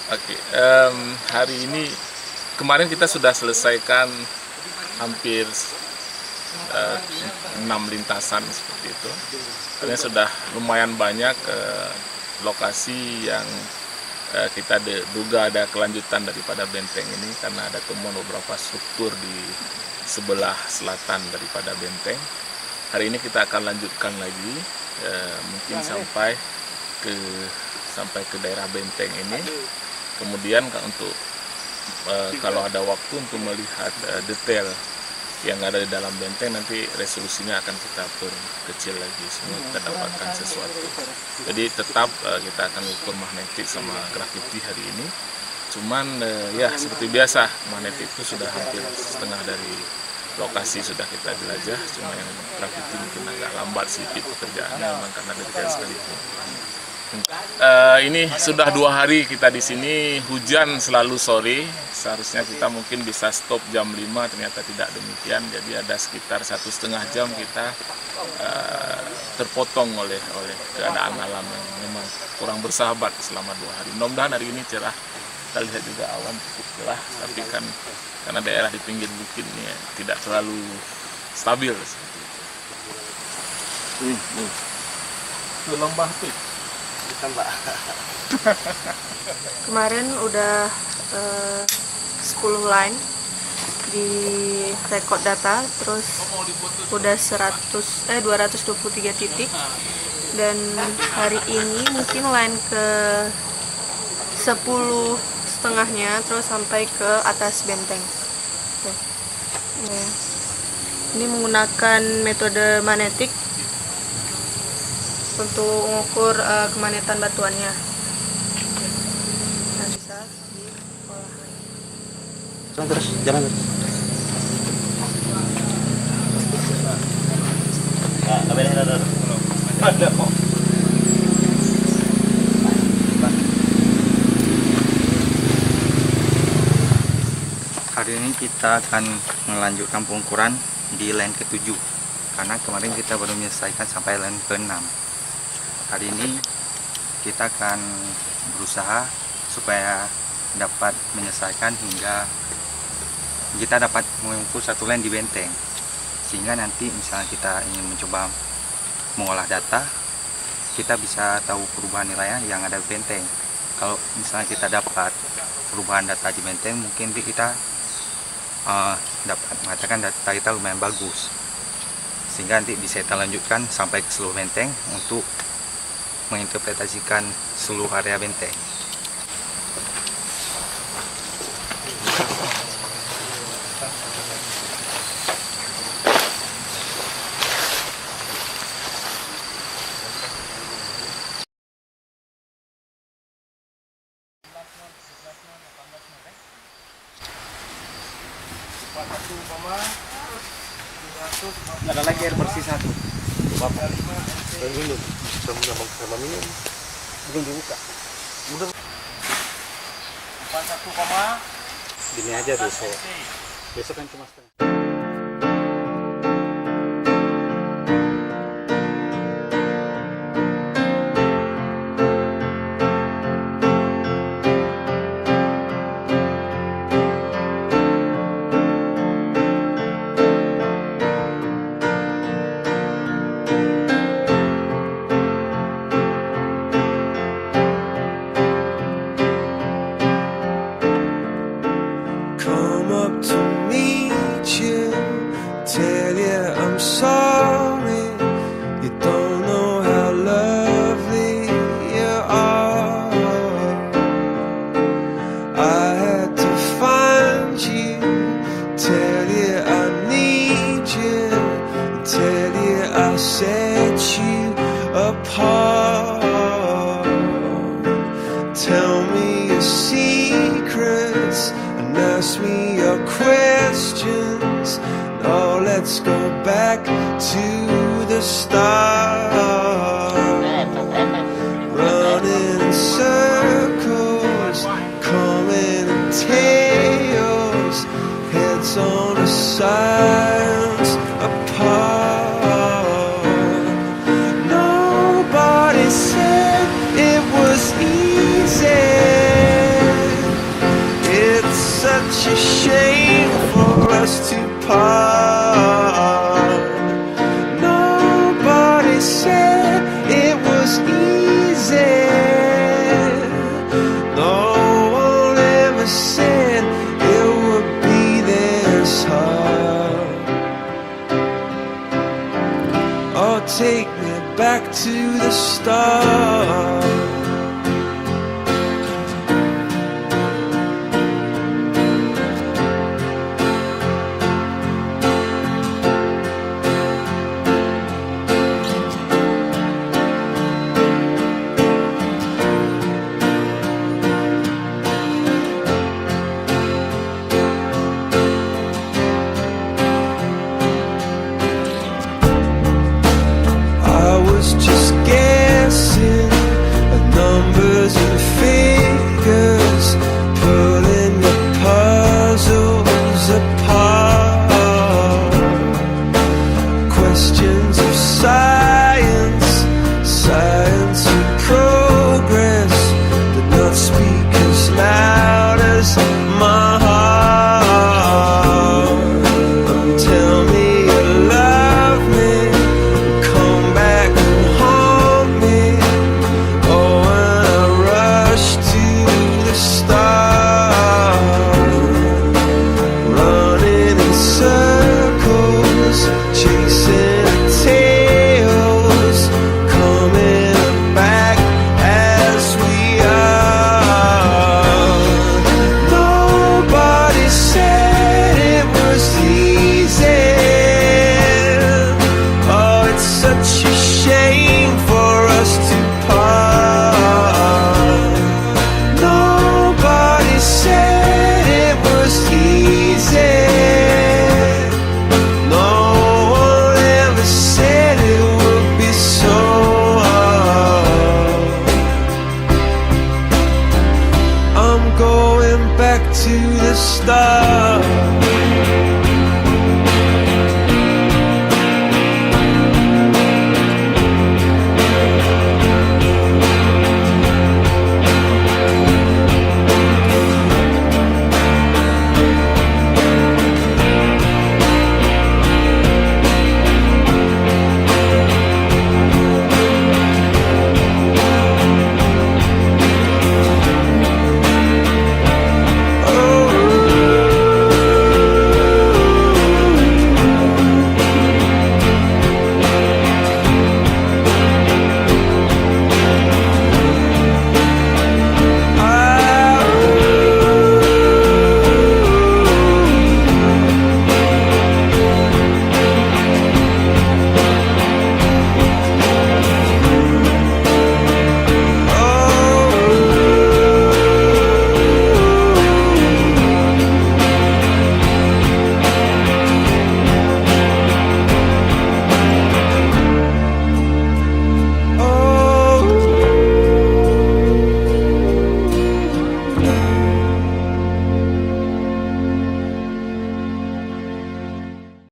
Oke, hari ini kemarin kita sudah selesaikan hampir 6 lintasan seperti itu. Artinya sudah lumayan banyak lokasi yang kita duga ada kelanjutan daripada benteng ini karena ada temuan beberapa struktur di sebelah selatan daripada benteng. Hari ini kita akan lanjutkan lagi, mungkin sampai ke daerah benteng ini. Kemudian untuk kalau ada waktu untuk melihat detail yang ada di dalam benteng, nanti resolusinya akan kita perkecil lagi, semua kita dapatkan sesuatu. Jadi tetap kita akan ukur magnetik sama grafiti hari ini. Cuman ya seperti biasa, magnetik itu sudah hampir setengah dari lokasi sudah kita jelajah. Cuma yang grafiti mungkin agak lambat sedikit pekerjaannya, memang karena detail sekali. Ini sudah 2 hari kita di sini, hujan selalu sore. Seharusnya kita mungkin bisa stop jam 5, ternyata tidak demikian. Jadi ada sekitar 1,5 jam kita terpotong oleh keadaan alam yang memang kurang bersahabat selama 2 hari. Mudah-mudahan hari ini cerah. Kita lihat juga awan cukup cerah, tapi kan karena daerah di pinggir bukit ini tidak terlalu stabil. Itu lembah tuh. Kemarin udah 10 line di record data, terus udah 223 titik, dan hari ini mungkin line ke 10 setengahnya terus sampai ke atas benteng. Ini menggunakan metode magnetik untuk mengukur kemagnetan batuannya. Nah, bisa diolah lagi. Jalan terus. Ada kok. Hari ini kita akan melanjutkan pengukuran di line ke-7 karena kemarin kita baru menyelesaikan sampai line ke-6. Hari ini kita akan berusaha supaya dapat menyelesaikan hingga kita dapat mengukur satu line di benteng, sehingga nanti misalnya kita ingin mencoba mengolah data, kita bisa tahu perubahan nilainya yang ada di benteng. Kalau misalnya kita dapat perubahan data di benteng, mungkin kita dapat mengatakan data kita lumayan bagus, sehingga nanti bisa kita lanjutkan sampai ke seluruh benteng untuk menginterpretasikan seluruh area benteng. Ada lagi air bersih 1. Bapak. Dulu. Sama minum. Belum dibuka. Udah. 41, gini aja besok. Besok kan cuma setengah. Come up to meet you, tell you I'm sorry. You don't know how lovely you are. I had to find you, tell you I need you, tell you I set you apart. Tell me your secrets and ask me your questions. Now let's go back to the start. Running in circles, coming in tails, heads on the sides apart. Nobody said it was easy. stars.